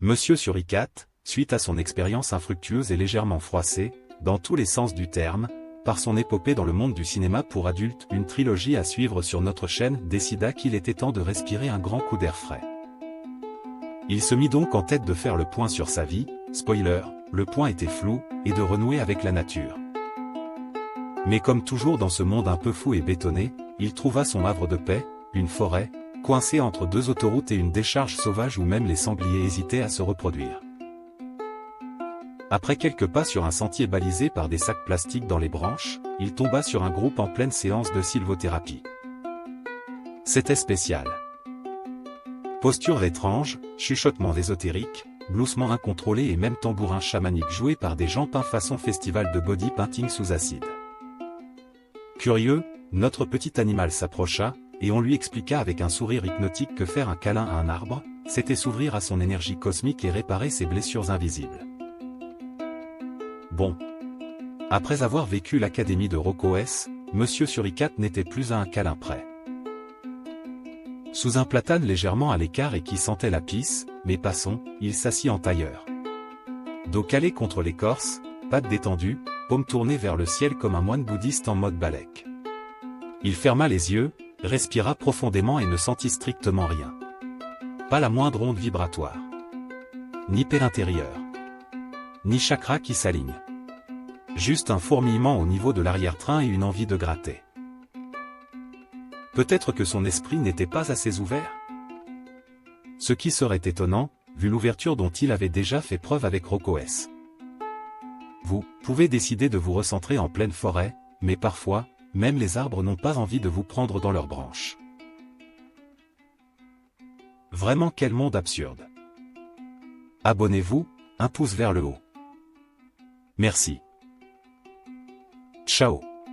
Monsieur Suricate, suite à son expérience infructueuse et légèrement froissée, dans tous les sens du terme, par son épopée dans le monde du cinéma pour adultes, une trilogie à suivre sur notre chaîne, décida qu'il était temps de respirer un grand coup d'air frais. Il se mit donc en tête de faire le point sur sa vie, spoiler, le point était flou, et de renouer avec la nature. Mais comme toujours dans ce monde un peu fou et bétonné, il trouva son havre de paix, une forêt, coincée entre deux autoroutes et une décharge sauvage où même les sangliers hésitaient à se reproduire. Après quelques pas sur un sentier balisé par des sacs plastiques dans les branches, il tomba sur un groupe en pleine séance de sylvothérapie. C'était spécial. Postures étranges, chuchotements ésotériques, gloussements incontrôlés et même tambourins chamaniques joués par des gens peints façon festival de body painting sous acide. Curieux, notre petit animal s'approcha, et on lui expliqua avec un sourire hypnotique que faire un câlin à un arbre, c'était s'ouvrir à son énergie cosmique et réparer ses blessures invisibles. Bon. Après avoir vécu l'académie de Rocco S, Monsieur Suricate n'était plus à un câlin près. Sous un platane légèrement à l'écart et qui sentait la pisse, mais passons, il s'assit en tailleur. Dos calé contre l'écorce, pattes détendues, paumes tournées vers le ciel comme un moine bouddhiste en mode balèque. Il ferma les yeux, respira profondément et ne sentit strictement rien. Pas la moindre onde vibratoire. Ni paix intérieure. Ni chakra qui s'aligne. Juste un fourmillement au niveau de l'arrière-train et une envie de gratter. Peut-être que son esprit n'était pas assez ouvert. Ce qui serait étonnant, vu l'ouverture dont il avait déjà fait preuve avec Rocco S. Vous pouvez décider de vous recentrer en pleine forêt, mais parfois, même les arbres n'ont pas envie de vous prendre dans leurs branches. Vraiment quel monde absurde. Abonnez-vous, un pouce vers le haut. Merci. Ciao.